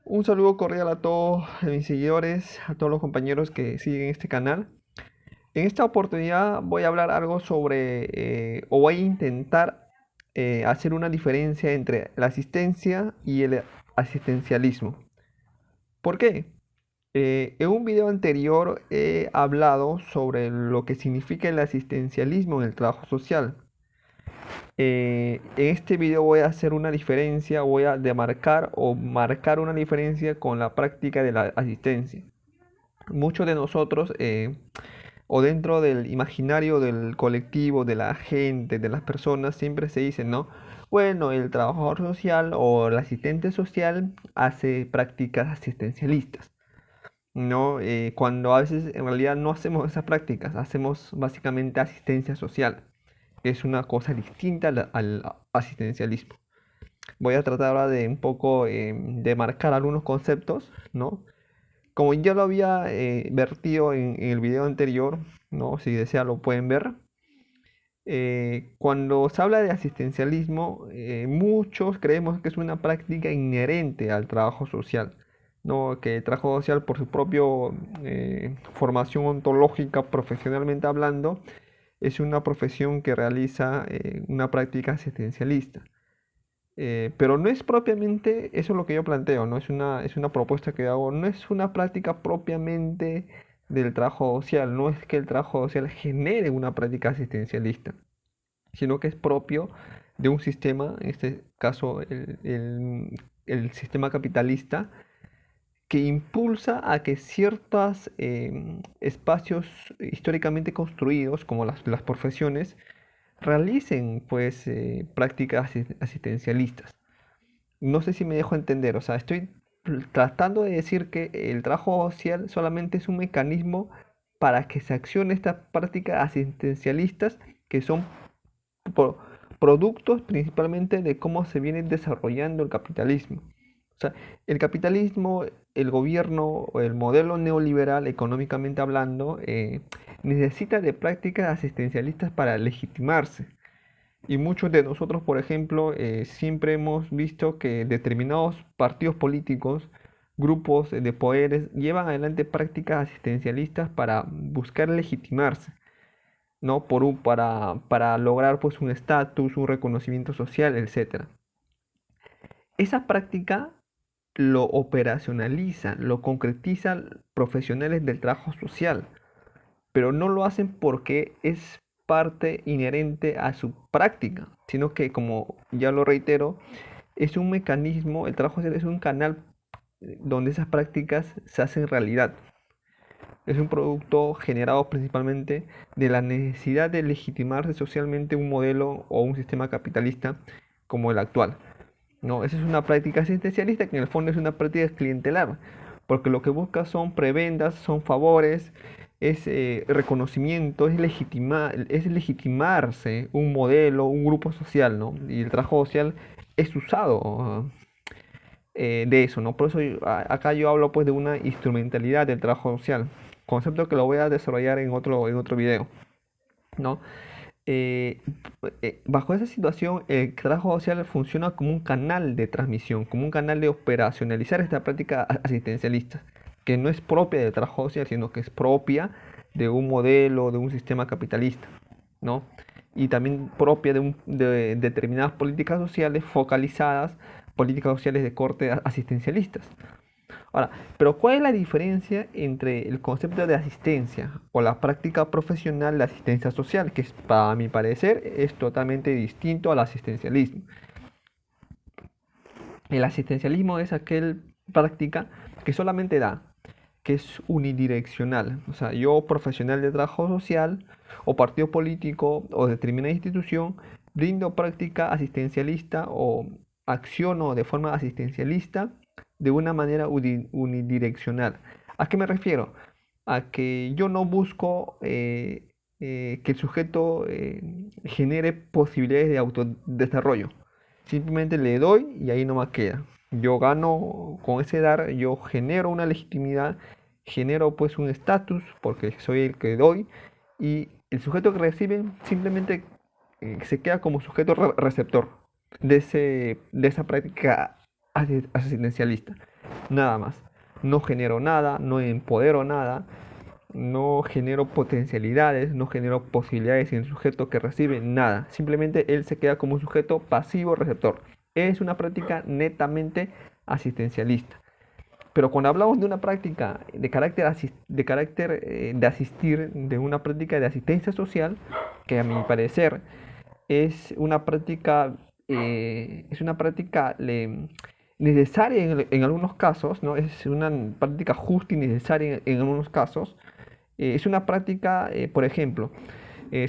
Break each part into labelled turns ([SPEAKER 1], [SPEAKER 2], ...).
[SPEAKER 1] Un saludo cordial a todos mis seguidores, a todos los compañeros que siguen este canal. En esta oportunidad voy a hablar algo sobre, o voy a intentar hacer una diferencia entre la asistencia y el asistencialismo. ¿Por qué? En un video anterior he hablado sobre lo que significa el asistencialismo en el trabajo social. En este video voy a hacer una diferencia, voy a demarcar o marcar una diferencia con la práctica de la asistencia. Muchos de nosotros, o dentro del imaginario del colectivo, de la gente, de las personas, siempre se dice, ¿no? Bueno, el trabajador social o el asistente social hace prácticas asistencialistas, ¿no? Cuando a veces en realidad no hacemos esas prácticas, hacemos básicamente asistencia social, que es una cosa distinta al asistencialismo. Voy a tratar ahora de un poco de marcar algunos conceptos, ¿no? Como ya lo había vertido en el video anterior, ¿no? Si desea lo pueden ver. Cuando se habla de asistencialismo, muchos creemos que es una práctica inherente al trabajo social, ¿no? Que el trabajo social, por su propia formación ontológica, profesionalmente hablando, es una profesión que realiza una práctica asistencialista. Pero no es propiamente, eso es lo que yo planteo, ¿no? Es una propuesta que hago, no es una práctica propiamente del trabajo social, no es que el trabajo social genere una práctica asistencialista, sino que es propio de un sistema, en este caso el sistema capitalista, que impulsa a que ciertos espacios históricamente construidos, como las profesiones, realicen pues prácticas asistencialistas. No sé si me dejo entender, o sea, estoy tratando de decir que el trabajo social solamente es un mecanismo para que se accione estas prácticas asistencialistas que son pro- productos principalmente de cómo se viene desarrollando el capitalismo. O sea, el capitalismo, el gobierno o el modelo neoliberal, económicamente hablando, necesita de prácticas asistencialistas para legitimarse. Y muchos de nosotros, por ejemplo, siempre hemos visto que determinados partidos políticos, grupos de poderes, llevan adelante prácticas asistencialistas para buscar legitimarse, ¿no? Para lograr pues un estatus, un reconocimiento social, etcétera. Esa práctica lo operacionalizan, lo concretizan profesionales del trabajo social, pero no lo hacen porque es parte inherente a su práctica, sino que, como ya lo reitero, es un mecanismo, el trabajo social es un canal donde esas prácticas se hacen realidad. Es un producto generado principalmente de la necesidad de legitimarse socialmente un modelo o un sistema capitalista como el actual. ¿No? Esa es una práctica asistencialista que en el fondo es una práctica clientelar, porque lo que busca son prebendas, son favores, es reconocimiento, es legitimarse un modelo, un grupo social, ¿no? Y el trabajo social es usado de eso, ¿no? Por eso acá yo hablo pues de una instrumentalidad del trabajo social, concepto que lo voy a desarrollar en otro video, ¿no? eh, Bajo esa situación, el trabajo social funciona como un canal de transmisión, como un canal de operacionalizar esta práctica asistencialista, que no es propia del trabajo social, sino que es propia de un modelo, de un sistema capitalista, ¿no? Y también propia de determinadas políticas sociales focalizadas, políticas sociales de corte asistencialistas. Ahora, pero ¿cuál es la diferencia entre el concepto de asistencia o la práctica profesional de asistencia social, que para mi parecer es totalmente distinto al asistencialismo? El asistencialismo es aquel práctica que solamente da, que es unidireccional. O sea, yo profesional de trabajo social o partido político o determinada institución brindo práctica asistencialista o acciono de forma asistencialista de una manera unidireccional. ¿A qué me refiero? A que yo no busco que el sujeto genere posibilidades de autodesarrollo. Simplemente le doy y ahí no más queda. Yo gano con ese dar, yo genero una legitimidad, genero pues un estatus porque soy el que doy y el sujeto que recibe simplemente se queda como sujeto receptor de esa práctica asistencialista. nada más. No genero nada, no empodero nada, no genero potencialidades, no genero posibilidades en el sujeto que recibe nada. Simplemente él se queda como un sujeto pasivo receptor. Es una práctica netamente asistencialista. Pero cuando hablamos de una práctica de asistir, de una práctica de asistencia social, que a mi parecer es una práctica necesaria en algunos casos, ¿no? Es una práctica justa y necesaria en algunos casos. Es una práctica, por ejemplo,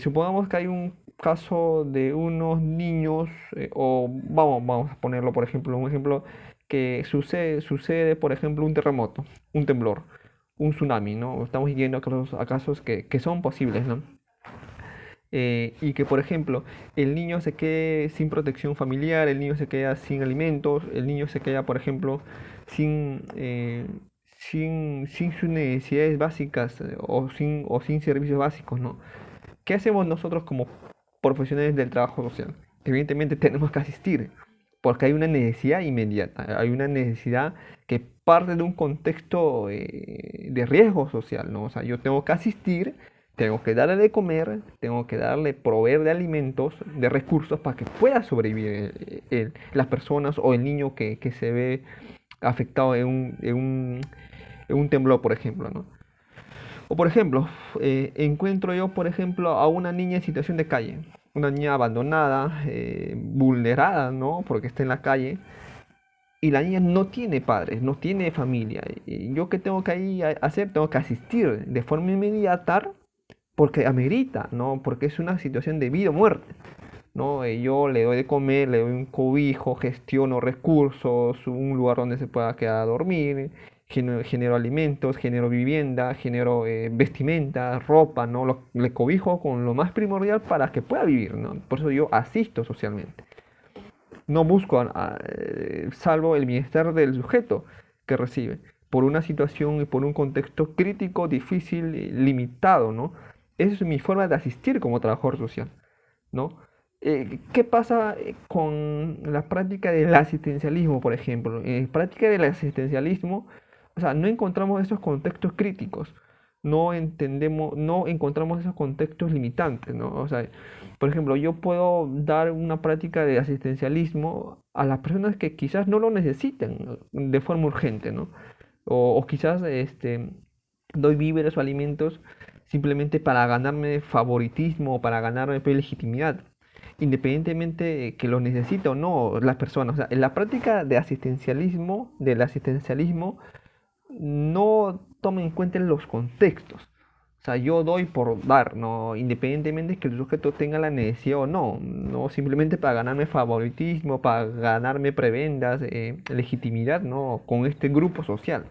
[SPEAKER 1] supongamos que hay un caso de unos niños, o vamos a ponerlo, por ejemplo, un ejemplo que sucede, por ejemplo, un terremoto, un temblor, un tsunami, ¿no? Estamos yendo a casos que son posibles, ¿no? Y que, por ejemplo, el niño se quede sin protección familiar, el niño se queda sin alimentos, el niño se queda, por ejemplo, sin, sin sus necesidades básicas, o sin servicios básicos, ¿no? ¿Qué hacemos nosotros como profesionales del trabajo social? Evidentemente tenemos que asistir, porque hay una necesidad inmediata, hay una necesidad que parte de un contexto de riesgo social, ¿no? O sea, yo tengo que asistir, tengo que darle de comer, tengo que darle, proveer de alimentos, de recursos para que pueda sobrevivir las personas o el niño que se ve afectado en un temblor, por ejemplo, ¿no? O por ejemplo, encuentro yo, por ejemplo, a una niña en situación de calle, una niña abandonada, vulnerada, ¿no? Porque está en la calle, y la niña no tiene padres, no tiene familia. Y yo qué tengo que ahí hacer, tengo que asistir de forma inmediata porque amerita, ¿no? Porque es una situación de vida o muerte, ¿no? Yo le doy de comer, le doy un cobijo, gestiono recursos, un lugar donde se pueda quedar a dormir, genero alimentos, genero vivienda, genero vestimenta, ropa, ¿no? Le cobijo con lo más primordial para que pueda vivir, ¿no? Por eso yo asisto socialmente. No busco, salvo el bienestar del sujeto que recibe, por una situación y por un contexto crítico, difícil, limitado, ¿no? Esa es mi forma de asistir como trabajador social, ¿no? ¿Qué pasa con la práctica del asistencialismo, por ejemplo? En la práctica del asistencialismo, o sea, no encontramos esos contextos críticos, no entendemos, no encontramos esos contextos limitantes, ¿no? O sea, por ejemplo, yo puedo dar una práctica de asistencialismo a las personas que quizás no lo necesiten de forma urgente, ¿no? O quizás doy víveres o alimentos simplemente para ganarme favoritismo o para ganarme legitimidad, independientemente que lo necesite o no las personas. O sea, en la práctica del asistencialismo, no toma en cuenta los contextos. O sea, yo doy por dar, ¿no? Independientemente que el sujeto tenga la necesidad o no. No simplemente para ganarme favoritismo, para ganarme prebendas, legitimidad, ¿no? Con este grupo social.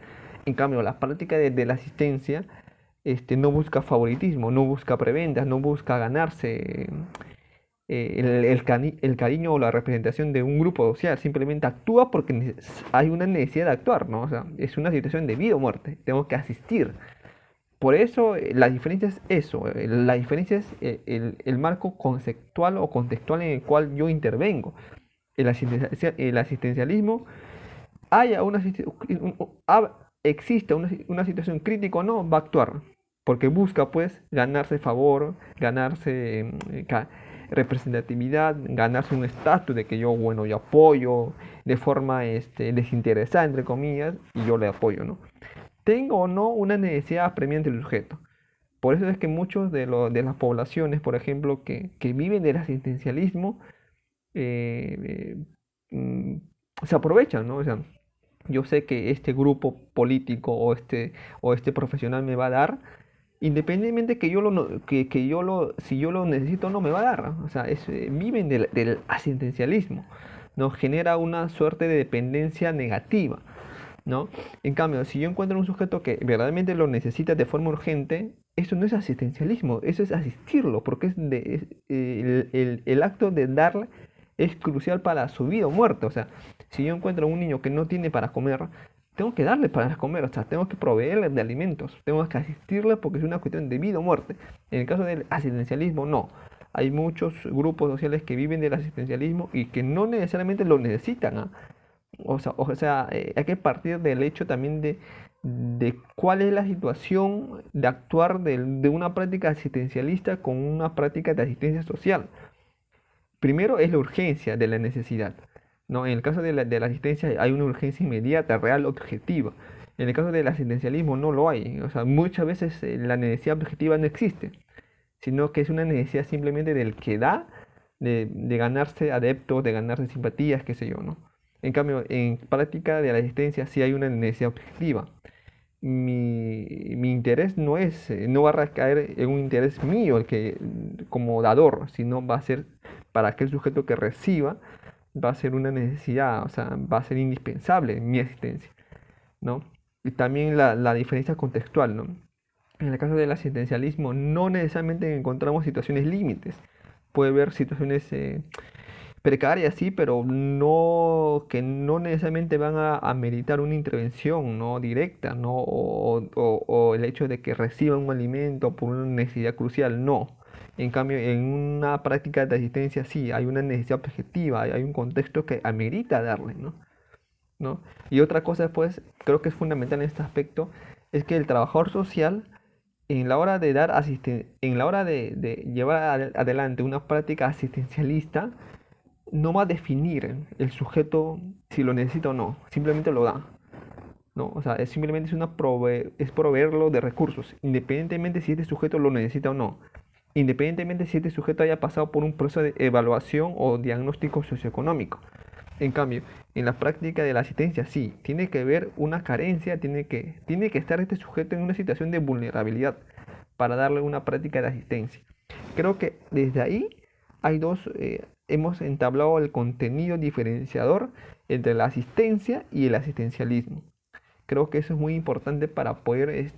[SPEAKER 1] En cambio, la práctica de la asistencia no busca favoritismo, no busca prebendas, no busca ganarse el cariño o la representación de un grupo social, simplemente actúa porque hay una necesidad de actuar, ¿no? O sea, es una situación de vida o muerte, tengo que asistir. Por eso la diferencia es eso, la diferencia es el marco conceptual o contextual en el cual yo intervengo. El asistencialismo, haya una, existe una situación crítica o no, va a actuar, porque busca pues ganarse favor, ganarse representatividad, ganarse un estatus de que yo, bueno, yo apoyo de forma desinteresada, entre comillas, y yo le apoyo, ¿no? Tengo o no una necesidad apremiante del sujeto. Por eso es que muchos de las poblaciones, por ejemplo, que viven del asistencialismo, eh, mm, se aprovechan, ¿no? O sea, yo sé que este grupo político o este profesional me va a dar, independientemente que yo lo, no- que yo lo, si yo lo necesito o no me va a dar. O sea, viven del asistencialismo, ¿no? Genera una suerte de dependencia negativa, ¿no? En cambio, si yo encuentro un sujeto que verdaderamente lo necesita de forma urgente, eso no es asistencialismo, eso es asistirlo, porque el acto de darle es crucial para su vida o muerte. O sea, si yo encuentro a un niño que no tiene para comer, tengo que darle para comer, o sea, tengo que proveerle de alimentos, tengo que asistirle porque es una cuestión de vida o muerte. En el caso del asistencialismo, no. Hay muchos grupos sociales que viven del asistencialismo y que no necesariamente lo necesitan, ¿ah? Hay que partir del hecho también de cuál es la situación de actuar de una práctica asistencialista con una práctica de asistencia social. Primero es la urgencia de la necesidad, ¿no? En el caso de la asistencia hay una urgencia inmediata, real, objetiva. En el caso del asistencialismo no lo hay. O sea, muchas veces la necesidad objetiva no existe, sino que es una necesidad simplemente del que da, de ganarse adeptos, de ganarse simpatías, qué sé yo, ¿no? En cambio, en práctica de la asistencia sí hay una necesidad objetiva. Mi interés no va a recaer en un interés mío, el que como dador, sino va a ser para aquel sujeto que reciba, va a ser una necesidad, o sea, va a ser indispensable mi asistencia, ¿no? Y también la diferencia contextual, ¿no? En el caso del asistencialismo, no necesariamente encontramos situaciones límites. Puede haber situaciones precarias, sí, pero no que no necesariamente van a meritar una intervención no directa, ¿no? O el hecho de que reciban un alimento por una necesidad crucial, no. En cambio, en una práctica de asistencia sí, hay una necesidad objetiva, hay un contexto que amerita darle, ¿no? ¿No? Y otra cosa, pues, creo que es fundamental en este aspecto, es que el trabajador social, en la hora de en la hora de llevar adelante una práctica asistencialista, no va a definir el sujeto si lo necesita o no, simplemente lo da. ¿No? O sea, simplemente es proveerlo de recursos, independientemente si este sujeto lo necesita o no, independientemente si este sujeto haya pasado por un proceso de evaluación o diagnóstico socioeconómico. En cambio, en la práctica de la asistencia sí, tiene que haber una carencia, tiene que estar este sujeto en una situación de vulnerabilidad para darle una práctica de asistencia. Creo que desde ahí hemos entablado el contenido diferenciador entre la asistencia y el asistencialismo. Creo que eso es muy importante para poder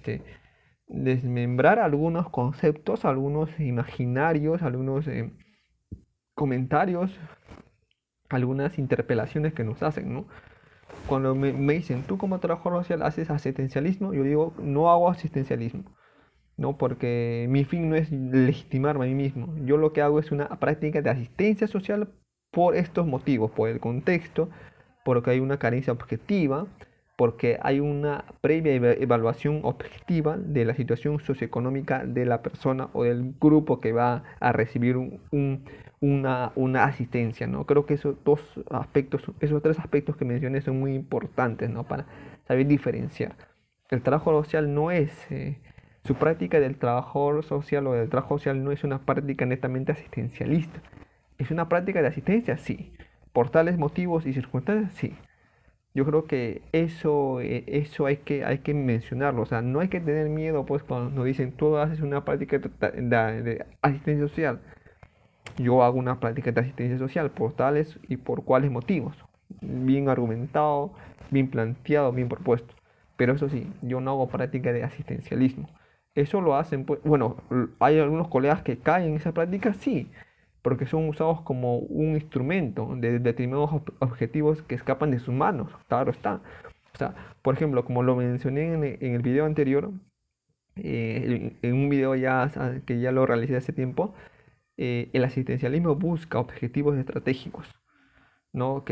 [SPEAKER 1] desmembrar algunos conceptos, algunos imaginarios, algunos comentarios, algunas interpelaciones que nos hacen, ¿no? Cuando me dicen, ¿tú como trabajador social haces asistencialismo? Yo digo, no hago asistencialismo, ¿no? Porque mi fin no es legitimarme a mí mismo. Yo lo que hago es una práctica de asistencia social por estos motivos, por el contexto, porque hay una carencia objetiva, porque hay una previa evaluación objetiva de la situación socioeconómica de la persona o del grupo que va a recibir una asistencia, ¿no? Creo que esos tres aspectos que mencioné son muy importantes, ¿no? Para saber diferenciar. El trabajo social no es, su práctica del trabajador social o del trabajo social no es una práctica netamente asistencialista. ¿Es una práctica de asistencia? Sí. ¿Por tales motivos y circunstancias? Sí. Yo creo que eso hay que mencionarlo. O sea, no hay que tener miedo, pues, cuando nos dicen, tú haces una práctica de asistencia social. Yo hago una práctica de asistencia social por tales y por cuáles motivos. Bien argumentado, bien planteado, bien propuesto. Pero eso sí, yo no hago práctica de asistencialismo. Eso lo hacen, pues, bueno, hay algunos colegas que caen en esa práctica, sí, porque son usados como un instrumento de determinados objetivos que escapan de sus manos, claro está. O sea, por ejemplo, como lo mencioné en el video anterior, en un video que ya lo realicé hace tiempo, el asistencialismo busca objetivos estratégicos, ¿no?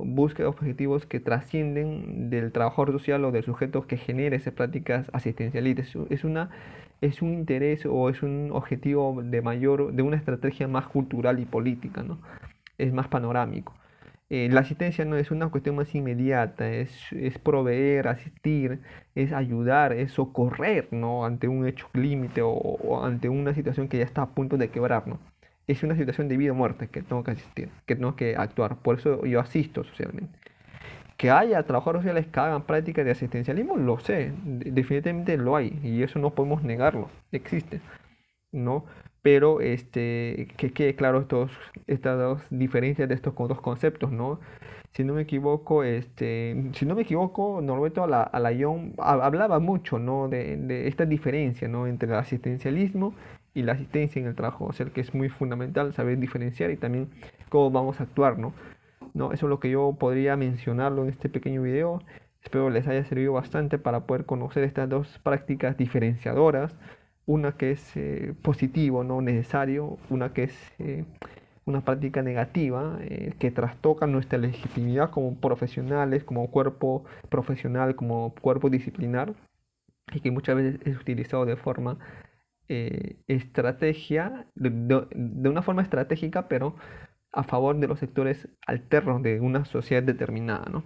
[SPEAKER 1] Busca objetivos que trascienden del trabajador social o del sujeto que genera esas prácticas asistencialistas. Es un interés o es un objetivo de una estrategia más cultural y política, ¿no? Es más panorámico. La asistencia no es una cuestión más inmediata, es proveer, asistir, es ayudar, es socorrer, ¿no? Ante un hecho límite o ante una situación que ya está a punto de quebrar, ¿no? Es una situación de vida o muerte que tengo que asistir, que tengo que actuar. Por eso yo asisto socialmente. Que haya trabajadores sociales que hagan prácticas de asistencialismo, lo sé, definitivamente lo hay, y eso no podemos negarlo, existe. ¿No? Pero que quede claro estas dos diferencias de estos dos conceptos, ¿no? Si no me equivoco, Norberto Alayón hablaba mucho, ¿no? De esta diferencia, ¿no? Entre el asistencialismo y la asistencia en el trabajo, o sea, que es muy fundamental saber diferenciar y también cómo vamos a actuar, ¿no? ¿No? Eso es lo que yo podría mencionarlo en este pequeño video. Espero les haya servido bastante para poder conocer estas dos prácticas diferenciadoras, una que es positivo, no necesario, una que es una práctica negativa que trastoca nuestra legitimidad como profesionales, como cuerpo profesional, como cuerpo disciplinar, y que muchas veces es utilizado de forma de una forma estratégica, pero a favor de los sectores alternos de una sociedad determinada, ¿no?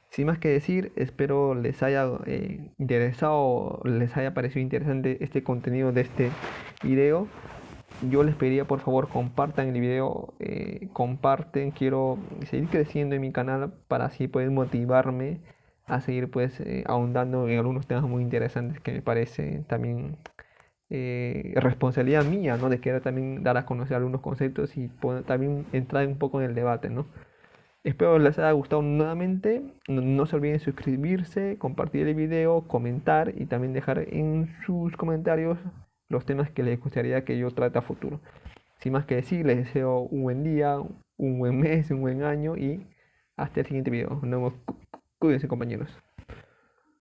[SPEAKER 1] Sin más que decir, espero les haya interesado, les haya parecido interesante este contenido de este video. Yo les pediría por favor compartan el video, comparten, quiero seguir creciendo en mi canal para así poder motivarme a seguir pues ahondando en algunos temas muy interesantes que me parece también responsabilidad mía, ¿no? De querer también dar a conocer algunos conceptos y también entrar un poco en el debate, ¿no? Espero les haya gustado nuevamente. No se olviden suscribirse, compartir el video, comentar y también dejar en sus comentarios los temas que les gustaría que yo trate a futuro. Sin más que decir, les deseo un buen día, un buen mes, un buen año y hasta el siguiente video. Nos vemos. Cuídense, compañeros.